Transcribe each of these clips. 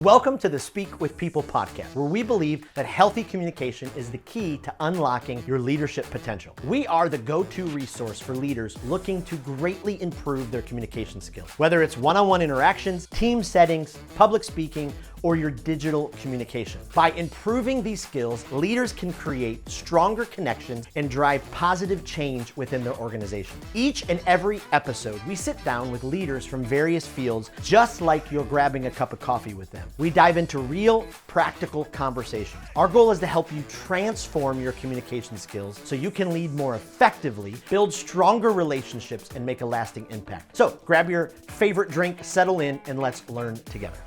Welcome to the Speak with People podcast, where we believe that healthy communication is the key to unlocking your leadership potential. We are the go-to resource for leaders looking to greatly improve their communication skills, whether it's one-on-one interactions, team settings, public speaking, or your digital communication. By improving these skills, leaders can create stronger connections and drive positive change within their organization. Each and every episode, we sit down with leaders from various fields, just like you're grabbing a cup of coffee with them. We dive into real, practical conversations. Our goal is to help you transform your communication skills so you can lead more effectively, build stronger relationships, and make a lasting impact. So grab your favorite drink, settle in, and let's learn together.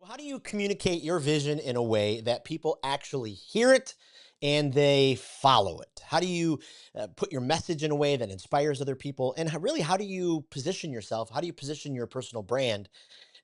How do you communicate your vision in a way that people actually hear it and they follow it? How do you put your message in a way that inspires other people? And how do you position yourself? How do you position your personal brand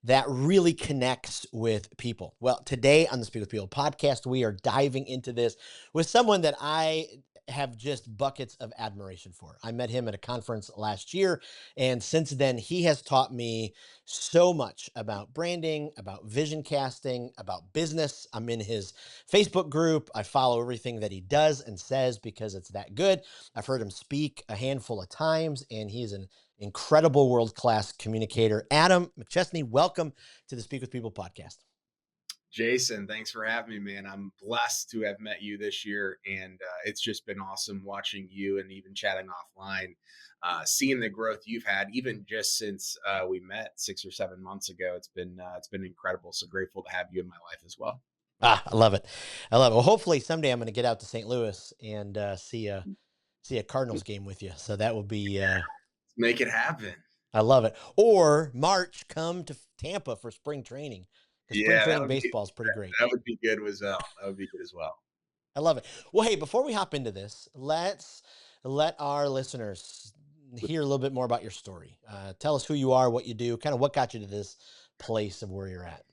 that really connects with people? Well, today on the Speak with People podcast, we are diving into this with someone that I have just buckets of admiration for. I met him at a conference last year, and since then, he has taught me so much about branding, about vision casting, about business. I'm in his Facebook group. I follow everything that he does and says because it's that good. I've heard him speak a handful of times, and he's an incredible world-class communicator. Adam McChesney, welcome to the Speak with People podcast. Jason, thanks for having me, man. I'm blessed to have met you this year, and it's just been awesome watching you and even chatting offline, seeing the growth you've had, even just since we met 6 or 7 months ago. It's been incredible. So grateful to have you in my life as well. I love it. I love it. Well, hopefully someday I'm going to get out to St. Louis and see a Cardinals game with you. So that would be Make it happen. I love it. Or March, come to Tampa for spring training. Spring training baseball is pretty great. That would be good as well. That would be good as well. I love it. Well, hey, before we hop into this, let's let our listeners hear a little bit more about your story. Tell us who you are, what you do, kind of what got you to this place of where you're at.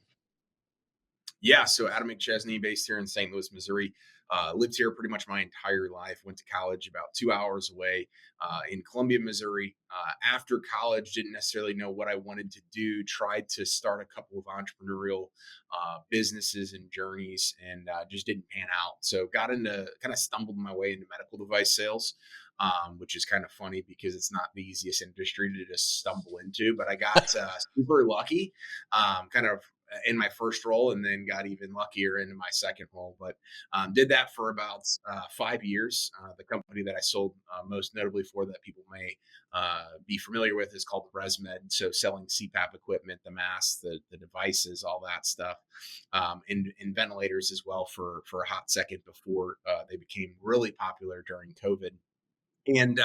Yeah, so Adam McChesney, based here in St. Louis, Missouri. Lived here pretty much my entire life. Went to college about 2 hours away in Columbia, Missouri. After college, didn't necessarily know what I wanted to do. Tried to start a couple of entrepreneurial businesses and journeys, and just didn't pan out. So kind of stumbled my way into medical device sales. Which is kind of funny because it's not the easiest industry to just stumble into, but I got super lucky, kind of in my first role, and then got even luckier into my second role. But did that for about 5 years. The company that I sold most notably for, that people may be familiar with, is called ResMed. So selling CPAP equipment, the masks, the devices, all that stuff, and ventilators as well for a hot second before they became really popular during COVID. And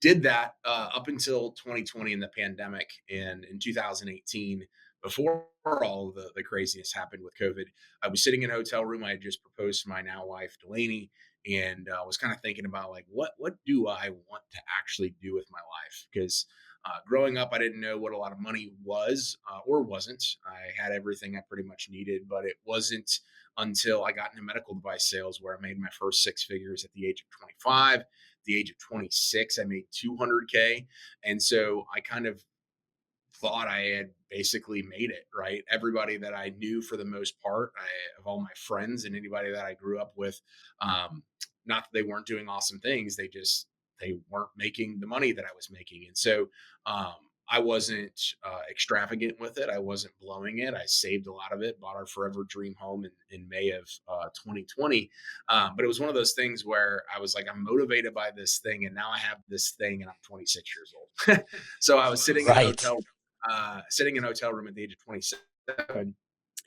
did that up until 2020 in the pandemic. And in 2018, before all the craziness happened with COVID, I was sitting in a hotel room. I had just proposed to my now wife, Delaney, and was kind of thinking about, like, what do I want to actually do with my life? Because growing up, I didn't know what a lot of money was or wasn't. I had everything I pretty much needed, but it wasn't until I got into medical device sales where I made my first six figures at the age of 25. At the age of 26, I made 200K. And so I kind of thought I had basically made it, right? Everybody that I knew, for the most part, of all my friends and anybody that I grew up with, not that they weren't doing awesome things, they weren't making the money that I was making. And so I wasn't extravagant with it. I wasn't blowing it. I saved a lot of it, bought our forever dream home in May of 2020. But it was one of those things where I was like, I'm motivated by this thing, and now I have this thing, and I'm 26 years old. So I was sitting in a hotel room at the age of 27,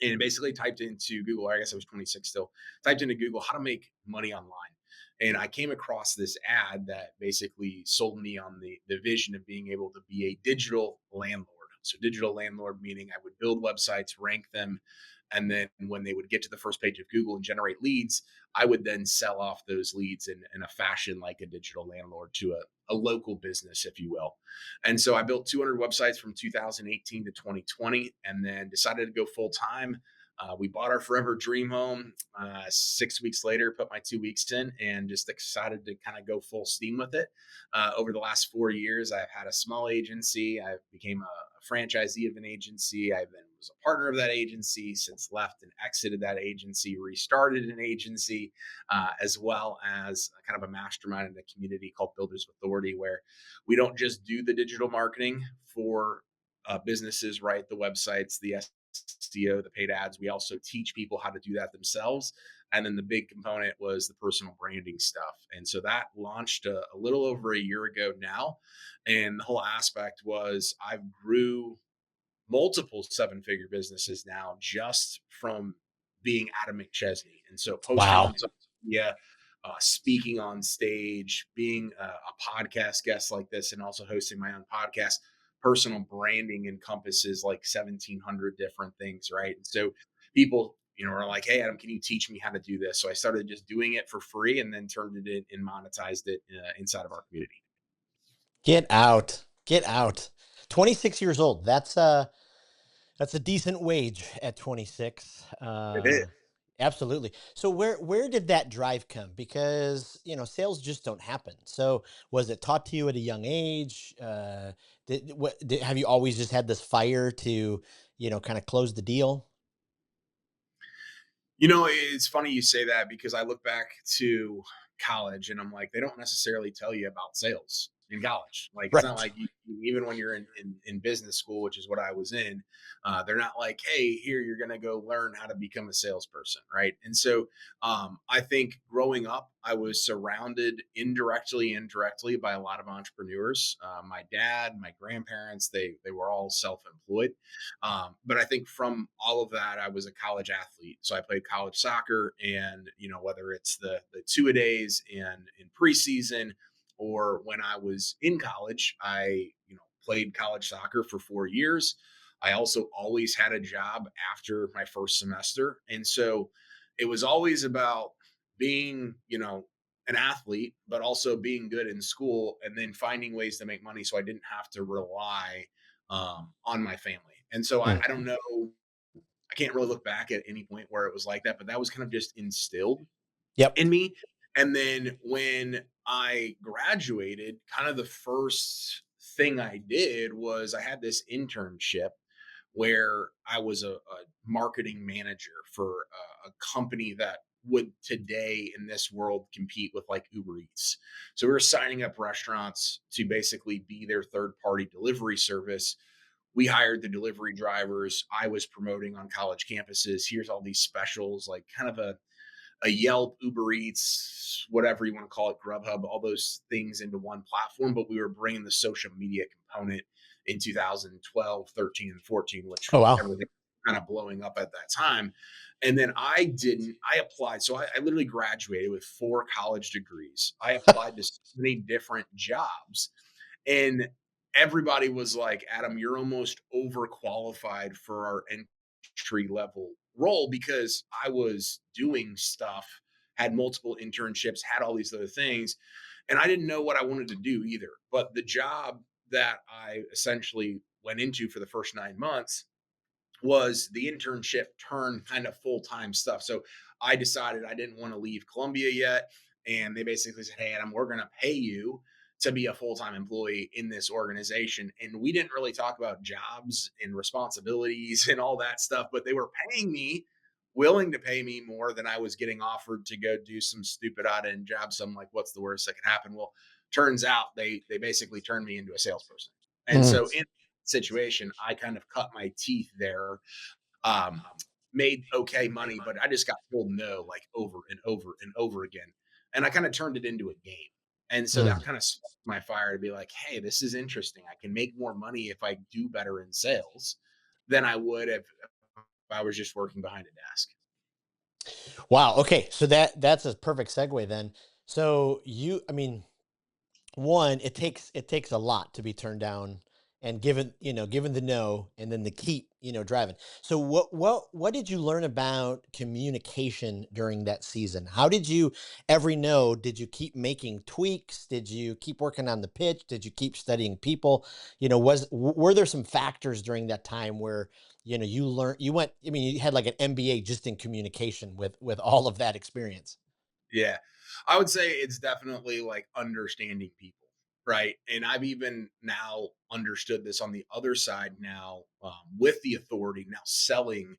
and basically typed into Google, or I guess I was 26 still, typed into Google how to make money online. And I came across this ad that basically sold me on the vision of being able to be a digital landlord. So digital landlord, meaning I would build websites, rank them, and then when they would get to the first page of Google and generate leads, I would then sell off those leads in a fashion like a digital landlord to a local business, if you will. And so I built 200 websites from 2018 to 2020, and then decided to go full time. We bought our forever dream home 6 weeks later, put my 2 weeks in, and just excited to kind of go full steam with it. Over the last 4 years, I've had a small agency. I became a franchisee of an agency. I've been was a partner of that agency, since left and exited that agency, restarted an agency, as well as kind of a mastermind in a community called Builders Authority, where we don't just do the digital marketing for businesses, right? The websites, the SEO, the paid ads. We also teach people how to do that themselves. And then the big component was the personal branding stuff. And so that launched a little over a year ago now. And the whole aspect was I've grew multiple seven-figure businesses now just from being Adam McChesney. And so posting Wow. on social media, speaking on stage, being a podcast guest like this, and also hosting my own podcast. Personal branding encompasses like 1,700 different things, right? And so people, are like, "Hey, Adam, can you teach me how to do this?" So I started just doing it for free, and then turned it in and monetized it inside of our community. Get out. Get out. 26 years old. That's a decent wage at 26. It is. Absolutely. So where did that drive come? Because sales just don't happen. So was it taught to you at a young age? Have you always just had this fire to kind of close the deal? It's funny you say that because I look back to college and I'm like, they don't necessarily tell you about sales in college. Like, it's not Right. like even when you're in business school, which is what I was in, they're not like, hey, here, you're going to go learn how to become a salesperson. Right. And so I think growing up, I was surrounded indirectly and directly by a lot of entrepreneurs. My dad, my grandparents, they were all self employed. But I think from all of that, I was a college athlete. So I played college soccer, and whether it's the two a days and in preseason, or when I was in college, I played college soccer for 4 years. I also always had a job after my first semester, and so it was always about being an athlete, but also being good in school, and then finding ways to make money so I didn't have to rely on my family. And so I Mm. don't know, I can't really look back at any point where it was like that, but that was kind of just instilled Yep. in me. And then when I graduated, kind of the first thing I did was I had this internship where I was a marketing manager for a company that would today in this world compete with like Uber Eats. So we were signing up restaurants to basically be their third party delivery service. We hired the delivery drivers. I was promoting on college campuses. Here's all these specials, like kind of a Yelp, Uber Eats, whatever you want to call it, Grubhub, all those things into one platform. But we were bringing the social media component in 2012, 13, and 14, which Oh wow. everything kind of blowing up at that time. And then I applied. So I literally graduated with 4 college degrees. I applied to so many different jobs, and everybody was like, Adam, you're almost overqualified for our entry level role, because I was doing stuff, had multiple internships, had all these other things. And I didn't know what I wanted to do either. But the job that I essentially went into for the first 9 months was the internship turned kind of full-time stuff. So I decided I didn't want to leave Columbia yet. And they basically said, hey, Adam, we're going to pay you to be a full-time employee in this organization. And we didn't really talk about jobs and responsibilities and all that stuff, but they were paying me, willing to pay me more than I was getting offered to go do some stupid odd end job. So I'm like, what's the worst that could happen? Well, turns out they basically turned me into a salesperson. And Mm. so in situation, I kind of cut my teeth there. Um, Made okay money, but I just got told no like over and over and over again. And I kind of turned it into a game. And so Mm. that kind of sparked my fire to be like, hey, this is interesting. I can make more money if I do better in sales than I would if I was just working behind a desk. Wow. Okay. So that's a perfect segue then. So I mean, one, it takes a lot to be turned down and given the no and then the keep driving. So what did you learn about communication during that season? How did you every no did you keep making tweaks? Did you keep working on the pitch? Did you keep studying people? Were there some factors during that time where you learned you went I mean you had like an MBA just in communication with all of that experience? Yeah. I would say it's definitely like understanding people. right? And I've even now understood this on the other side now, with the authority now selling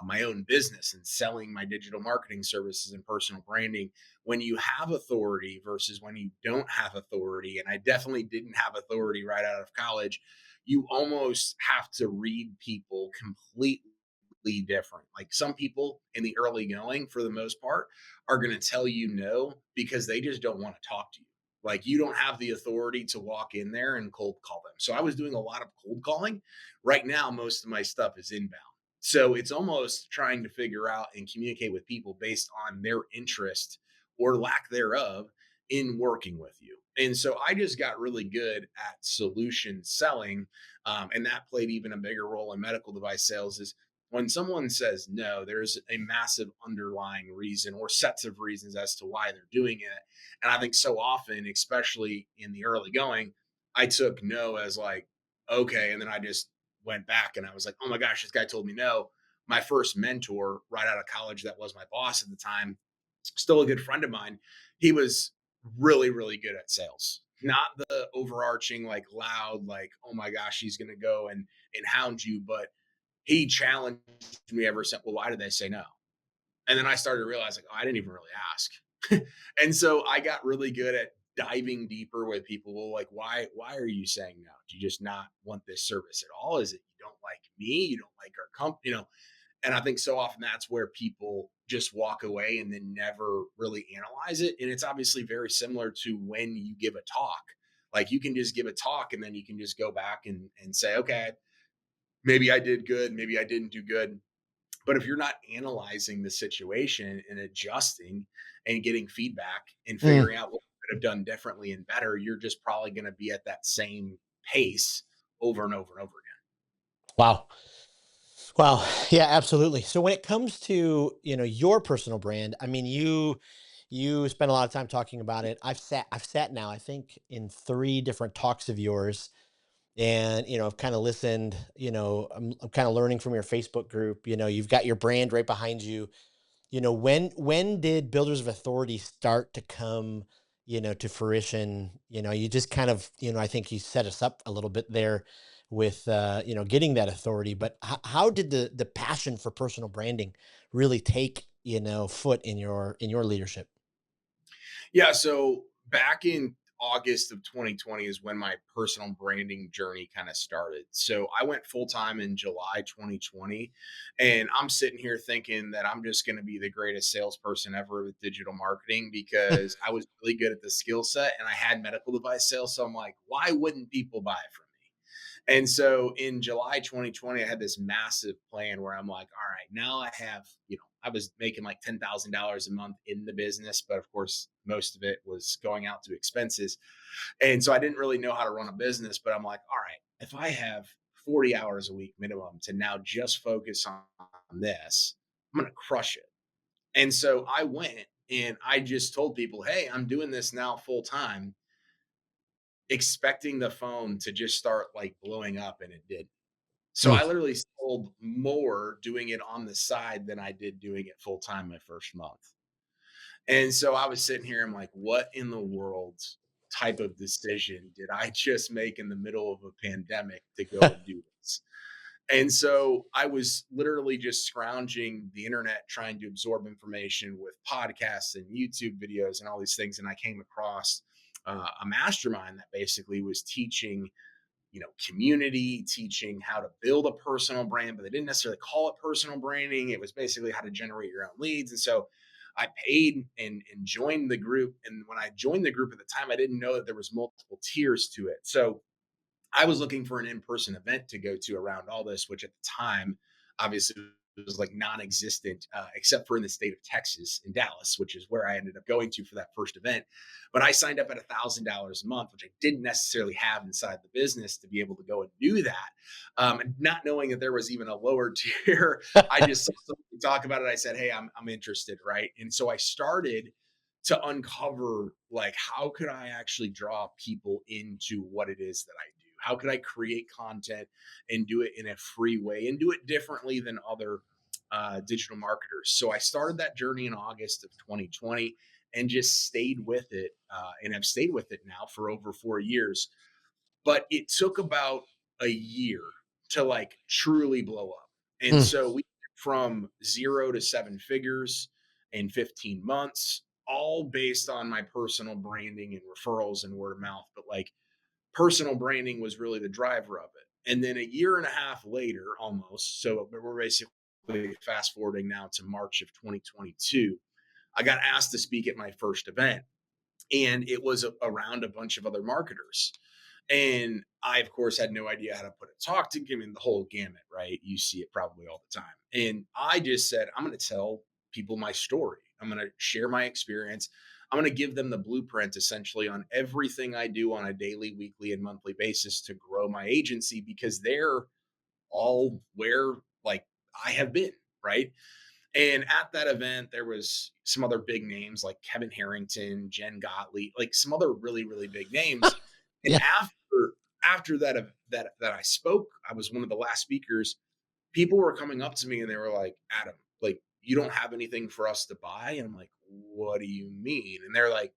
my own business and selling my digital marketing services and personal branding. When you have authority versus when you don't have authority, and I definitely didn't have authority right out of college, you almost have to read people completely different. Like some people in the early going, for the most part, are going to tell you no because they just don't want to talk to you. Like you don't have the authority to walk in there and cold call them. So I was doing a lot of cold calling. Right now, most of my stuff is inbound. So it's almost trying to figure out and communicate with people based on their interest or lack thereof in working with you. And so I just got really good at solution selling. And that played even a bigger role in medical device sales. Is when someone says no, there's a massive underlying reason or sets of reasons as to why they're doing it. And I think so often, especially in the early going, I took no as like, okay. And then I just went back and I was like, oh my gosh, this guy told me no. My first mentor right out of college, that was my boss at the time, still a good friend of mine. He was really, really good at sales. Not the overarching, like loud, like, oh my gosh, he's gonna go and hound you, but he challenged me ever since. Well, why did they say no? And then I started to realize, like, oh, I didn't even really ask. And so I got really good at diving deeper with people. Well, like, why are you saying no? Do you just not want this service at all? Is it you don't like me? You don't like our company? And I think so often that's where people just walk away and then never really analyze it. And it's obviously very similar to when you give a talk. Like you can just give a talk and then you can just go back and say, okay, maybe I did good, maybe I didn't do good. But if you're not analyzing the situation and adjusting and getting feedback and Mm, figuring out what you could have done differently and better, you're just probably going to be at that same pace over and over and over again. wow. Wow. Yeah, absolutely. So when it comes to, your personal brand, I mean, you spend a lot of time talking about it. I've sat now, I think, in three different talks of yours, and I've kind of listened. I'm kind of learning from your Facebook group. You've got your brand right behind you. When did Builders of Authority start to come, to fruition? You just kind of, I think you set us up a little bit there with, getting that authority. But how did the passion for personal branding really take, foot in your leadership? Yeah. So back in August of 2020 is when my personal branding journey kind of started. So I went full time in July 2020. And I'm sitting here thinking that I'm just going to be the greatest salesperson ever with digital marketing because I was really good at the skill set and I had medical device sales. So I'm like, why wouldn't people buy it from me? And so in July 2020, I had this massive plan where I'm like, all right, now I have, I was making like $10,000 a month in the business, but of course, most of it was going out to expenses. And so I didn't really know how to run a business, but I'm like, all right, if I have 40 hours a week minimum to now just focus on this, I'm going to crush it. And so I went and I just told people, hey, I'm doing this now full time, expecting the phone to just start like blowing up, and it did. So Mm, I literally sold more doing it on the side than I did doing it full time my first month. And so I was sitting here, I'm like, what in the world type of decision did I just make in the middle of a pandemic to go and do this? And so I was literally just scrounging the internet trying to absorb information with podcasts and YouTube videos and all these things. And I came across a mastermind that basically was teaching, community, teaching how to build a personal brand, but they didn't necessarily call it personal branding. It was basically how to generate your own leads. And so I paid and joined the group. And when I joined the group at the time, I didn't know that there was multiple tiers to it. So I was looking for an in-person event to go to around all this, which at the time, obviously, was like non-existent, except for in the state of Texas, in Dallas, which is where I ended up going to for that first event. But I signed up at $1,000 a month, which I didn't necessarily have inside the business to be able to go and do that. And not knowing that there was even a lower tier, I just saw somebody talk about it. I said, "Hey, I'm interested, right?" And so I started to uncover like how could I actually draw people into what it is that I do? How could I create content and do it in a free way and do it differently than other digital marketers? So I started that journey in August of 2020. and just stayed with it. And I've stayed with it now for over 4 years. But it took about a year to like truly blow up. And Mm, so we went from 0 to 7 figures in 15 months, all based on my personal branding and referrals and word of mouth. But like personal branding was really the driver of it. And then a year and a half later, almost, so we're basically fast forwarding now to March of 2022, I got asked to speak at my first event. And it was around a bunch of other marketers. And I, of course, had no idea how to put a talk to give me the whole gamut, right? You see it probably all the time. And I just said, I'm going to tell people my story. I'm going to share my experience. I'm going to give them the blueprint essentially on everything I do on a daily, weekly, and monthly basis to grow my agency because they're all where like I have been, right? And at that event, there was some other big names like Kevin Harrington, Jen Gottlieb, like some other really, really big names. And yeah. after that I spoke, I was one of the last speakers. People were coming up to me and they were like, Adam, like you don't have anything for us to buy. And I'm like, what do you mean? And they're like,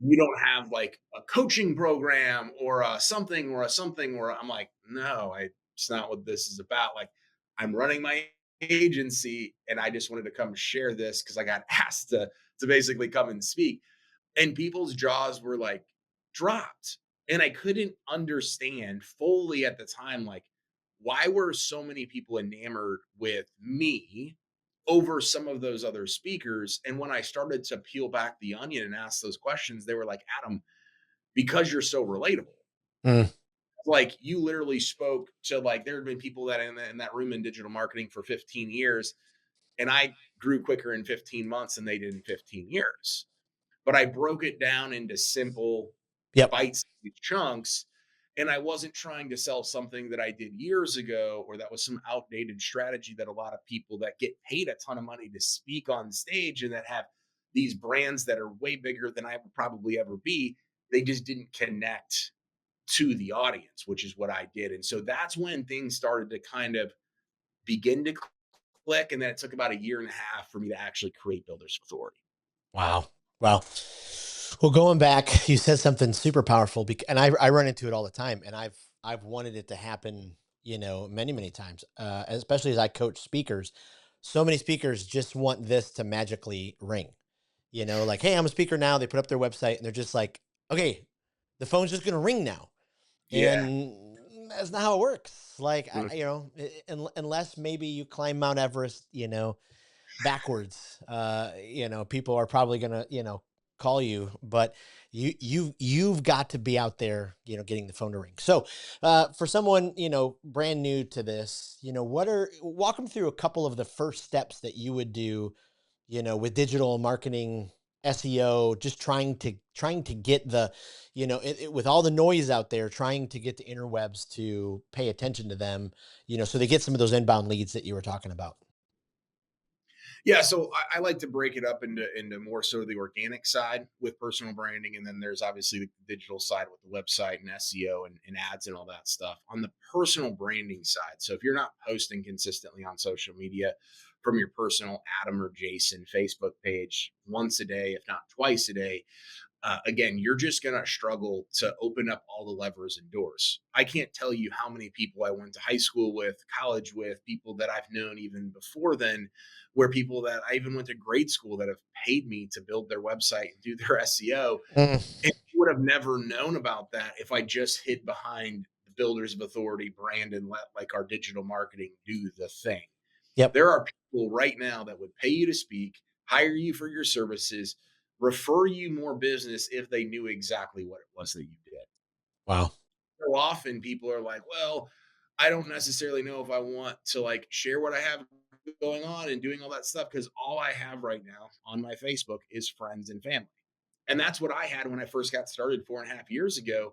you don't have like a coaching program or a something or a something or I'm like, no, it's not what this is about. Like I'm running my agency and I just wanted to come share this because I got asked to basically come and speak. And people's jaws were like dropped. And I couldn't understand fully at the time, like, why were so many people enamored with me over some of those other speakers? And when I started to peel back the onion and ask those questions, they were like, Adam, because you're so relatable. Mm, Like you literally spoke to like there had been people that in that room in digital marketing for 15 years, and I grew quicker in 15 months than they did in 15 years. But I broke it down into simple yep. bite chunks. And I wasn't trying to sell something that I did years ago or that was some outdated strategy that a lot of people that get paid a ton of money to speak on stage and that have these brands that are way bigger than I would probably ever be, they just didn't connect to the audience, which is what I did. And so that's when things started to kind of begin to click. And then it took about a year and a half for me to actually create Builders Authority. Wow. Wow. Well, going back, you said something super powerful, and I run into it all the time, and I've wanted it to happen, many many times, especially as I coach speakers. So many speakers just want this to magically ring, like, hey, I'm a speaker now. They put up their website, and they're just like, okay, the phone's just gonna ring now, Yeah. and that's not how it works. Like, Mm. unless maybe you climb Mount Everest, backwards, people are probably gonna, call you, but you've got to be out there, getting the phone to ring. So for someone, brand new to this, walk them through a couple of the first steps that you would do, with digital marketing, SEO, just trying to get the, with all the noise out there, trying to get the interwebs to pay attention to them, so they get some of those inbound leads that you were talking about. Yeah, so I like to break it up into more so the organic side with personal branding, and then there's obviously the digital side with the website and SEO and ads and all that stuff. On the personal branding side, so if you're not posting consistently on social media from your personal Adam or Jason Facebook page once a day, if not twice a day, again, you're just going to struggle to open up all the levers and doors. I can't tell you how many people I went to high school with, college with, people that I've known even before then, where people that I even went to grade school that have paid me to build their website and do their SEO. Mm, And I would have never known about that if I just hid behind the Builders of Authority brand and let like our digital marketing do the thing. yep. There are people right now that would pay you to speak, hire you for your services, refer you more business if they knew exactly what it was that you did. Wow. So often people are like, well, I don't necessarily know if I want to like share what I have going on and doing all that stuff because all I have right now on my Facebook is friends and family. And that's what I had when I first got started 4.5 years ago.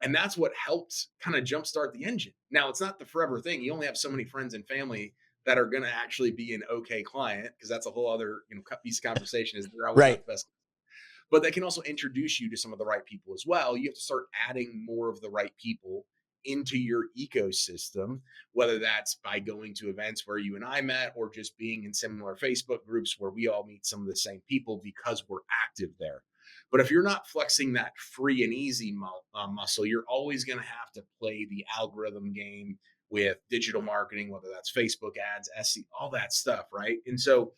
And that's what helped kind of jumpstart the engine. Now, it's not the forever thing. You only have so many friends and family that are going to actually be an okay client because that's a whole other piece of conversation is they're always not Right. the best, but they can also introduce you to some of the right people as well. You have to start adding more of the right people into your ecosystem, whether that's by going to events where you and I met or just being in similar Facebook groups where we all meet some of the same people because we're active there. But if you're not flexing that free and easy muscle, you're always going to have to play the algorithm game with digital marketing, whether that's Facebook ads, SE, all that stuff, right? And so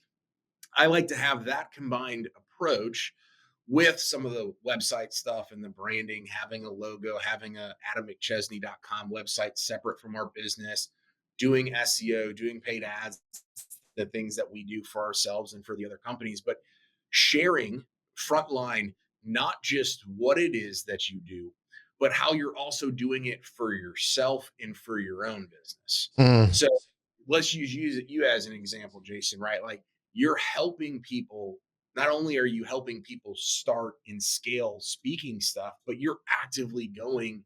I like to have that combined approach with some of the website stuff and the branding, having a logo, having a AdamMcChesney.com website separate from our business, doing SEO, doing paid ads, the things that we do for ourselves and for the other companies, but sharing frontline, not just what it is that you do, but how you're also doing it for yourself and for your own business. Mm, So let's use you as an example, Jason, right? Like you're helping people. Not only are you helping people start and scale speaking stuff, but you're actively going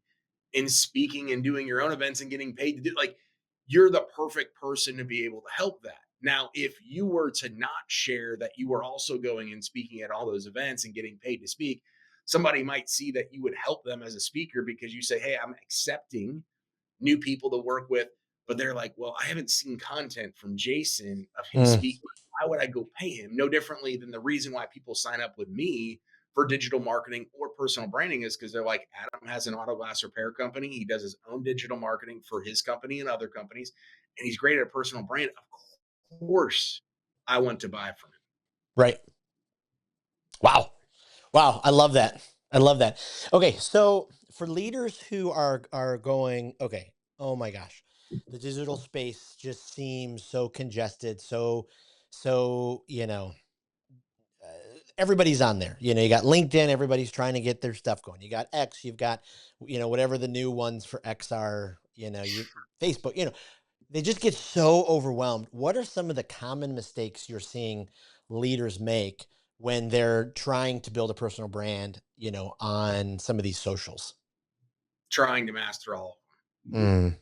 and speaking and doing your own events and getting paid to do, like, you're the perfect person to be able to help that. Now, if you were to not share that you were also going and speaking at all those events and getting paid to speak, somebody might see that you would help them as a speaker because you say, "Hey, I'm accepting new people to work with," but they're like, "Well, I haven't seen content from Jason of him mm, speaking. Why would I go pay him?" No differently than the reason why people sign up with me for digital marketing or personal branding is because they're like, Adam has an auto glass repair company. He does his own digital marketing for his company and other companies, and he's great at a personal brand. Of course, I want to buy from him. right. Wow. Wow. I love that. I love that. Okay. So for leaders who are going, okay, oh my gosh, the digital space just seems so congested. So, uh, everybody's on there. You got LinkedIn, everybody's trying to get their stuff going. You got X, you've got, whatever the new ones for X are, you Facebook, they just get so overwhelmed. What are some of the common mistakes you're seeing leaders make when they're trying to build a personal brand, on some of these socials? Trying to master all of them. Mm.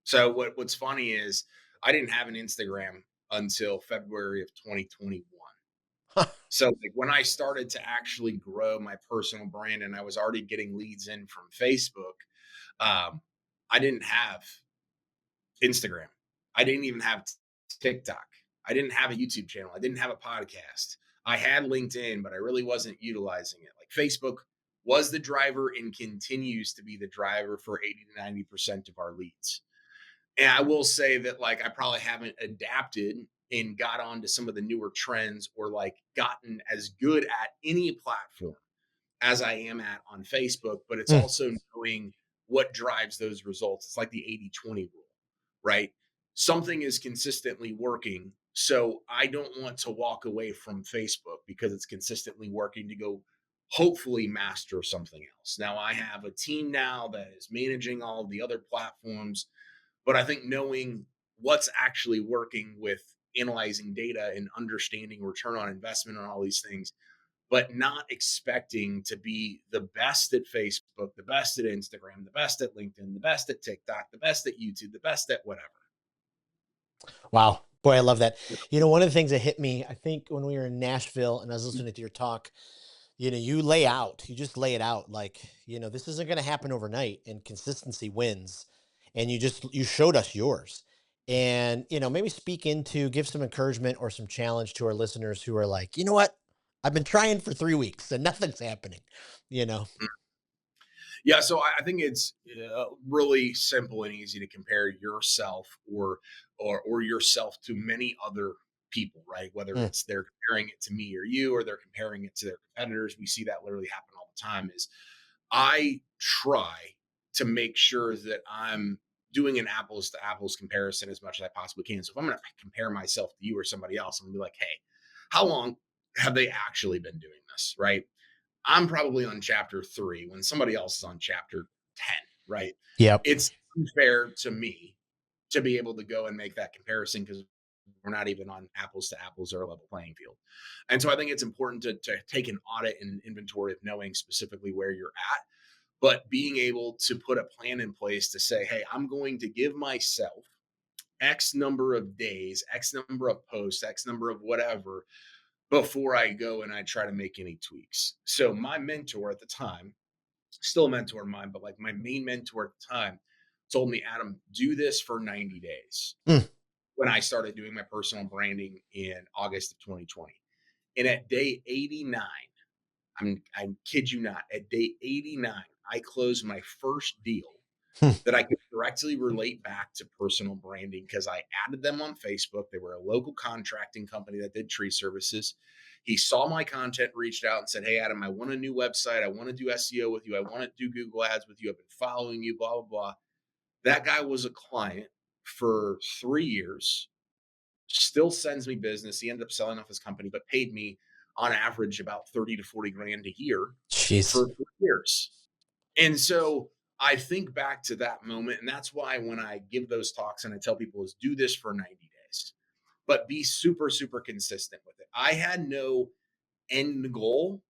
So what's funny is I didn't have an Instagram until February of 2021. So like when I started to actually grow my personal brand and I was already getting leads in from Facebook, I didn't have Instagram. I didn't even have TikTok. I didn't have a YouTube channel. I didn't have a podcast. I had LinkedIn, but I really wasn't utilizing it. Like Facebook was the driver and continues to be the driver for 80 to 90% of our leads. And I will say that like I probably haven't adapted and got onto some of the newer trends or like gotten as good at any platform as I am at on Facebook, but it's Mm. also knowing what drives those results. It's like the 80-20 rule, right? Something is consistently working. So I don't want to walk away from Facebook because it's consistently working to go hopefully master something else. Now I have a team now that is managing all of the other platforms, but I think knowing what's actually working with analyzing data and understanding return on investment and all these things, but not expecting to be the best at Facebook, the best at Instagram, the best at LinkedIn, the best at TikTok, the best at YouTube, the best at whatever. Wow. Boy, I love that. One of the things that hit me, I think when we were in Nashville and I was listening to your talk, you just lay it out like, this isn't going to happen overnight and consistency wins. And you showed us yours. And, maybe give some encouragement or some challenge to our listeners who are like, you know what? I've been trying for 3 weeks and nothing's happening, you know? Yeah, so I think it's really simple and easy to compare yourself or yourself to many other people, right? Whether Mm, it's they're comparing it to me or you, or they're comparing it to their competitors. We see that literally happen all the time. Is I try to make sure that I'm doing an apples to apples comparison as much as I possibly can. So if I'm going to compare myself to you or somebody else, I'm going to be like, hey, how long have they actually been doing this, right? I'm probably on chapter 3 when somebody else is on chapter 10, right? yep. It's unfair to me to be able to go and make that comparison because we're not even on apples to apples or a level playing field. And so I think it's important to take an audit and inventory of knowing specifically where you're at, but being able to put a plan in place to say, hey, I'm going to give myself X number of days, X number of posts, X number of whatever before I go and I try to make any tweaks. So my mentor at the time still a mentor of mine, but like my main mentor at the time told me, Adam, do this for 90 days Mm. when I started doing my personal branding in August of 2020. And at day 89, I kid you not, at day 89, I closed my first deal Hmm. that I could directly relate back to personal branding because I added them on Facebook. They were a local contracting company that did tree services. He saw my content, reached out and said, "Hey, Adam, I want a new website. I want to do SEO with you. I want to do Google ads with you. I've been following you, blah, blah, blah." That guy was a client for 3 years, still sends me business. He ended up selling off his company, but paid me on average about 30 to 40 grand a year Jeez. for 3 years. And so I think back to that moment, and that's why when I give those talks and I tell people is do this for 90 days, but be super, super consistent with it. I had no end goal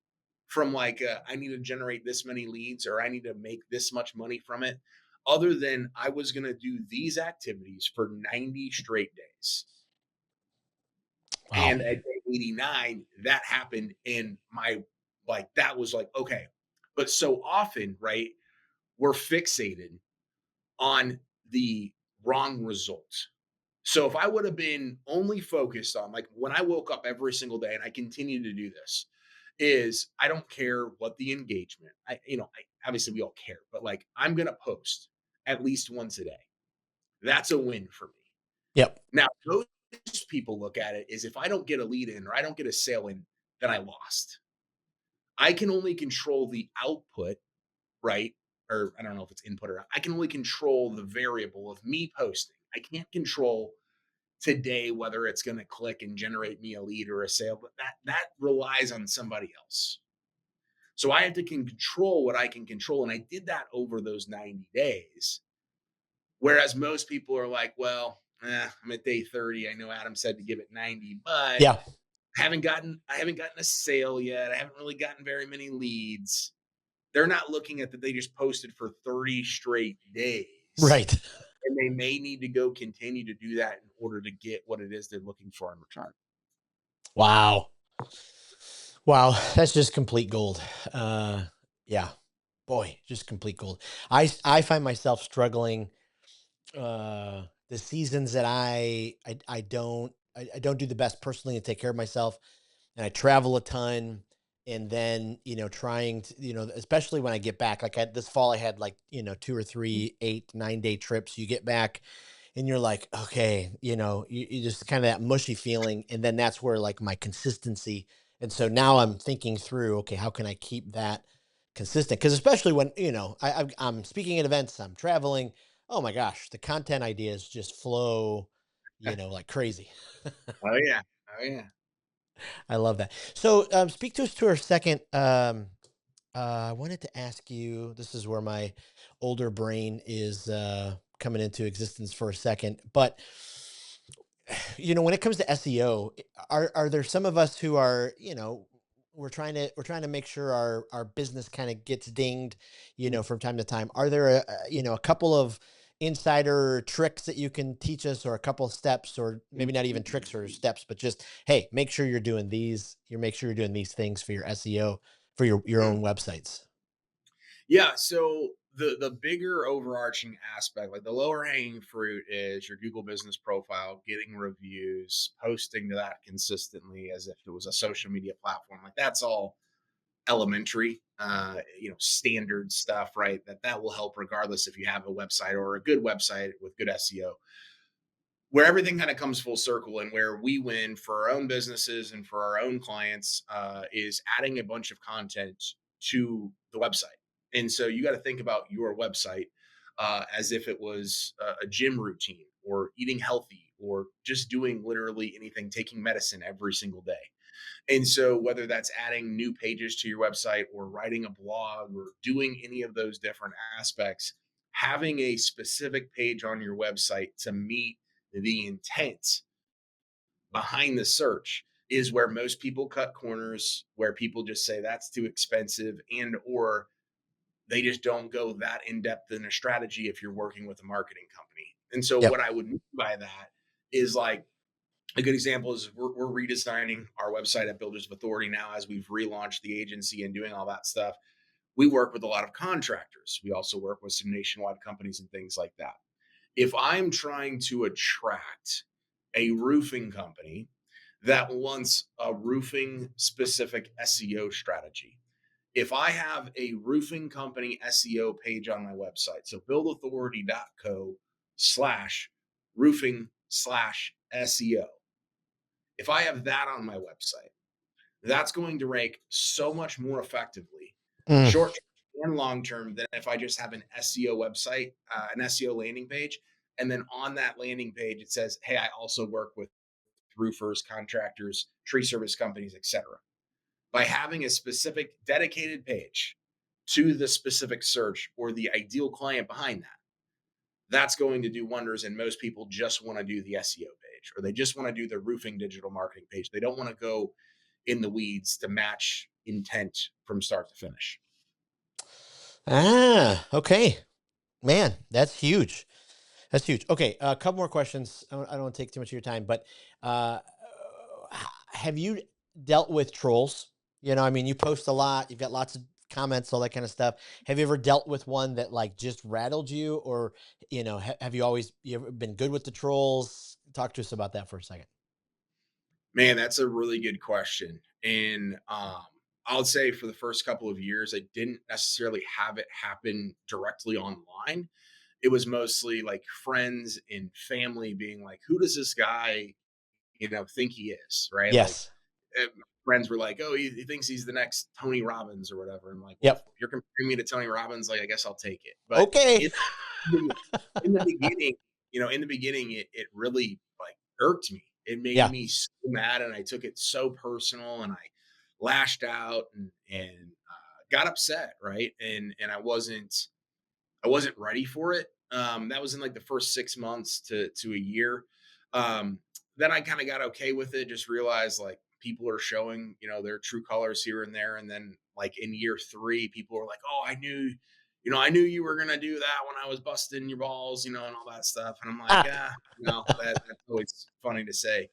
from like, I need to generate this many leads or I need to make this much money from it, other than I was going to do these activities for 90 straight days. Wow. And at day 89, that happened. And that was like, okay. But so often, right, we're fixated on the wrong result. So if I would have been only focused on like when I woke up every single day and I continue to do this is I don't care what the engagement. Obviously we all care, but like I'm going to post at least once a day. That's a win for me. Yep. Now, most people look at it is if I don't get a lead in or I don't get a sale in, then I lost. I can only control the output, right? Or I don't know if it's input or not. I can only control the variable of me posting. I can't control today whether it's going to click and generate me a lead or a sale, but that relies on somebody else. So I have to can control what I can control, and I did that over those 90 days. Whereas most people are like, well, I'm at day 30. I know Adam said to give it 90, but Yeah. I haven't gotten a sale yet. I haven't really gotten very many leads. They're not looking at that they just posted for 30 straight days. Right. And they may need to go continue to do that in order to get what it is they're looking for in return. Wow. Wow. That's just complete gold. Uh, yeah. Boy, just complete gold. I find myself struggling the seasons that I don't do the best personally to take care of myself, and I travel a ton, and then trying to, especially when I get back, like this fall I had like 2 or 3 8 9 day trips. You get back and you're like, okay, you just kind of that mushy feeling, and then that's where like my consistency. And so now I'm thinking through, okay, how can I keep that consistent? Because especially when I'm speaking at events, I'm traveling. Oh my gosh, the content ideas just flow, like crazy. Oh yeah. Oh yeah. I love that. So, speak to us to our second. I wanted to ask you. This is where my older brain is coming into existence for a second. But when it comes to SEO, are there some of us who are, we're trying to make sure our business kind of gets dinged, from time to time. Are there a couple of insider tricks that you can teach us, or a couple of steps, or maybe not even tricks or steps, but just, hey, make sure you're doing these. You make sure you're doing these things for your SEO for your Mm. own websites. Yeah. So the bigger overarching aspect, like the lower hanging fruit, is your Google business profile, getting reviews, posting to that consistently as if it was a social media platform. Like that's all elementary, standard stuff, right? That will help regardless if you have a website or a good website with good SEO. Where everything kind of comes full circle and where we win for our own businesses and for our own clients is adding a bunch of content to the website. And so you got to think about your website as if it was a gym routine or eating healthy or just doing literally anything, taking medicine every single day. And so, whether that's adding new pages to your website or writing a blog or doing any of those different aspects, having a specific page on your website to meet the intent behind the search is where most people cut corners, where people just say that's too expensive, and or they just don't go that in depth in a strategy if you're working with a marketing company. And so, Yep. what I would mean by that is like a good example is we're redesigning our website at Builders of Authority now as we've relaunched the agency and doing all that stuff. We work with a lot of contractors. We also work with some nationwide companies and things like that. If I'm trying to attract a roofing company that wants a roofing specific SEO strategy, if I have a roofing company SEO page on my website, so buildauthority.co/roofing/SEO, if I have that on my website, that's going to rank so much more effectively, Mm. short term and long term, than if I just have an SEO website, an SEO landing page. And then on that landing page, it says, hey, I also work with roofers, contractors, tree service companies, etc. By having a specific dedicated page to the specific search or the ideal client behind that, that's going to do wonders. And most people just want to do the SEO page, or they just want to do the roofing digital marketing page. They don't want to go in the weeds to match intent from start to finish. Okay. Man, that's huge. That's huge. Okay, a couple more questions. I don't want to take too much of your time, but have you dealt with trolls? I mean, you post a lot. You've got lots of comments, all that kind of stuff. Have you ever dealt with one that like just rattled you, or have you ever been good with the trolls? Talk to us about that for a second. Man, that's a really good question. And I'll say for the first couple of years, I didn't necessarily have it happen directly online. It was mostly like friends and family being like, who does this guy, think he is? Right. Like Yes. friends were like, "Oh, he thinks he's the next Tony Robbins or whatever." I'm like, "Well, Yep. if you're comparing me to Tony Robbins, like, I guess I'll take it." But Okay. in the in the beginning, it really like irked me. It made Yeah. me so mad, and I took it so personal, and I lashed out and got upset, right? And I wasn't ready for it. That was in like the first 6 months to a year. Um, then I kind of got okay with it. Just realized like people are showing, their true colors here and there. And then like in year three, people were like, "Oh, I knew you were gonna do that when I was busting your balls, and all that stuff." And I'm like, Ah. that's always funny to say.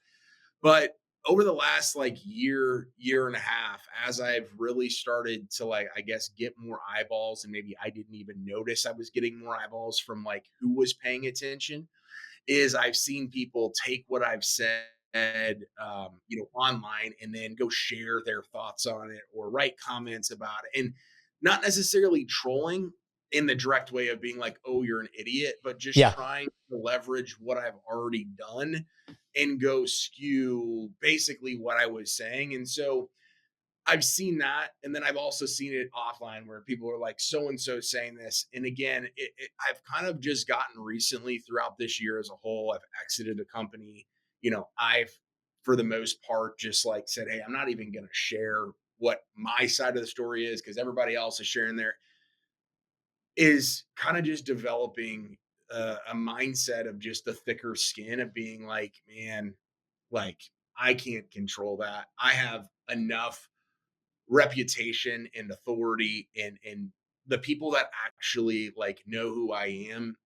But over the last like year and a half, as I've really started to like, I guess, get more eyeballs, and maybe I didn't even notice I was getting more eyeballs from like who was paying attention, is I've seen people take what I've said, online, and then go share their thoughts on it or write comments about it, and not necessarily trolling in the direct way of being like, "Oh, you're an idiot," but just Yeah. trying to leverage what I've already done and go skew basically what I was saying. And so I've seen that, and then I've also seen it offline where people are like, "So and so saying this," and again, I've kind of just gotten recently throughout this year as a whole. I've exited a company. I've for the most part just like said, "Hey, I'm not even going to share what my side of the story is because everybody else is sharing their." Is kind of just developing a mindset of just a thicker skin of being like, man, like I can't control that. I have enough reputation and authority, and the people that actually like know who I am,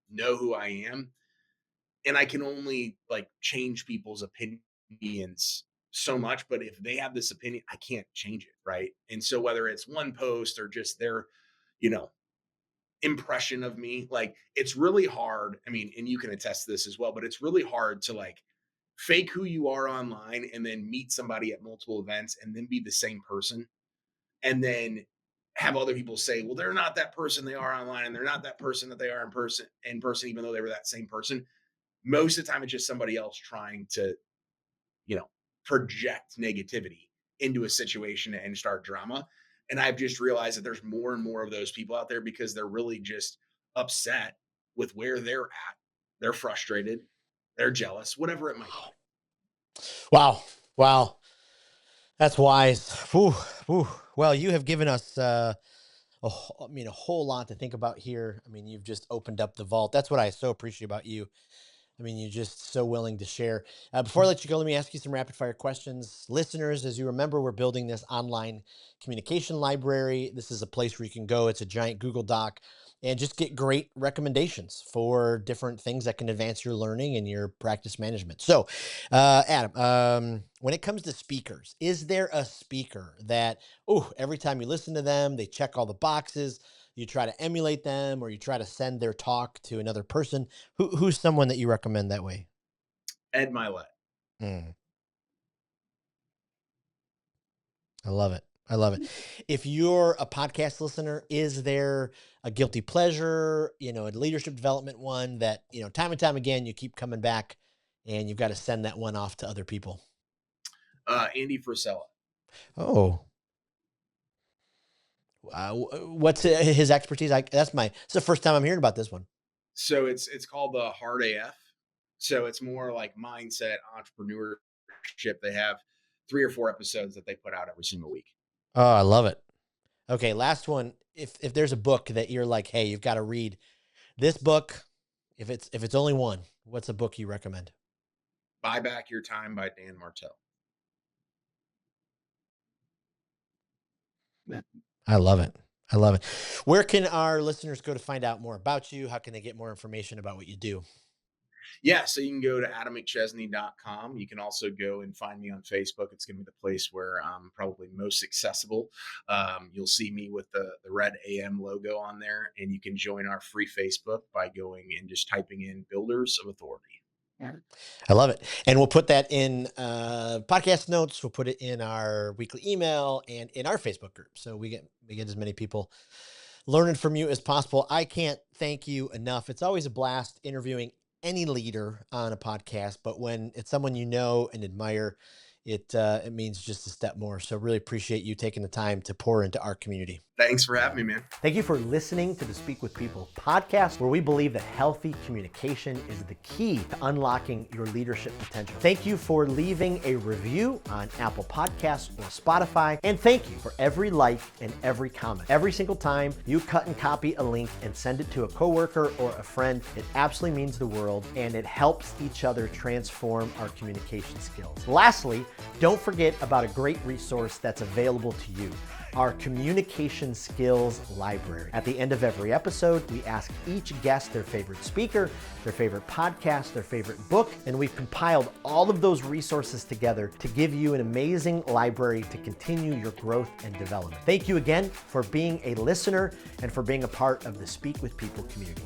and I can only like change people's opinions so much. But if they have this opinion, I can't change it, right? And so whether it's one post or just their you know impression of me, like it's really hard. I mean, and you can attest to this as well, but it's really hard to like fake who you are online and then meet somebody at multiple events and then be the same person, and then have other people say, "Well, they're not that person they are online, and they're not that person that they are in person, even though they were that same person." Most of the time, it's just somebody else trying to, you know, project negativity into a situation and start drama. And I've just realized that there's more and more of those people out there because they're really just upset with where they're at. They're frustrated, they're jealous, whatever it might be. Wow. Wow. That's wise. Whew, whew. Well, you have given us I mean, a whole lot to think about here. I mean, you've just opened up the vault. That's what I so appreciate about you. I mean, you're just so willing to share. Before I let you go, let me ask you some rapid fire questions. Listeners, as you remember, we're building this online communication library. This is a place where you can go. It's a giant Google Doc. and just get great recommendations for different things that can advance your learning and your practice management. So, Adam, when it comes to speakers, is there a speaker that, oh, every time you listen to them, they check all the boxes, you try to emulate them, or you try to send their talk to another person? Who's someone that you recommend that way? Ed Milet. Mm, I love it. I love it. If you're a podcast listener, is there a guilty pleasure, a leadership development one that, time and time again, you keep coming back and you've got to send that one off to other people? Andy Frisella. Oh, what's his expertise? It's the first time I'm hearing about this one. So it's called the Hard AF. So it's more like mindset, entrepreneurship. They have 3 or 4 episodes that they put out every single week. Oh, I love it. Okay, last one. If there's a book that you're like, hey, you've got to read this book, if it's only one, what's a book you recommend? Buy Back Your Time by Dan Martell. I love it. I love it. Where can our listeners go to find out more about you? How can they get more information about what you do? Yeah, so you can go to AdamMcChesney.com. You can also go and find me on Facebook. It's going to be the place where I'm probably most accessible. You'll see me with the red AM logo on there, and you can join our free Facebook by going and just typing in Builders of Authority. I love it. And we'll put that in podcast notes. We'll put it in our weekly email and in our Facebook group. So we get as many people learning from you as possible. I can't thank you enough. It's always a blast interviewing any leader on a podcast, but when it's someone you know and admire, it means just a step more. So really appreciate you taking the time to pour into our community. Thanks for having me, man. Thank you for listening to the Speak with People podcast, where we believe that healthy communication is the key to unlocking your leadership potential. Thank you for leaving a review on Apple Podcasts or Spotify. And thank you for every like and every comment. Every single time you cut and copy a link and send it to a coworker or a friend, it absolutely means the world, and it helps each other transform our communication skills. Lastly, don't forget about a great resource that's available to you, our communication skills library. At the end of every episode, we ask each guest their favorite speaker, their favorite podcast, their favorite book, and we've compiled all of those resources together to give you an amazing library to continue your growth and development. Thank you again for being a listener and for being a part of the Speak with People community.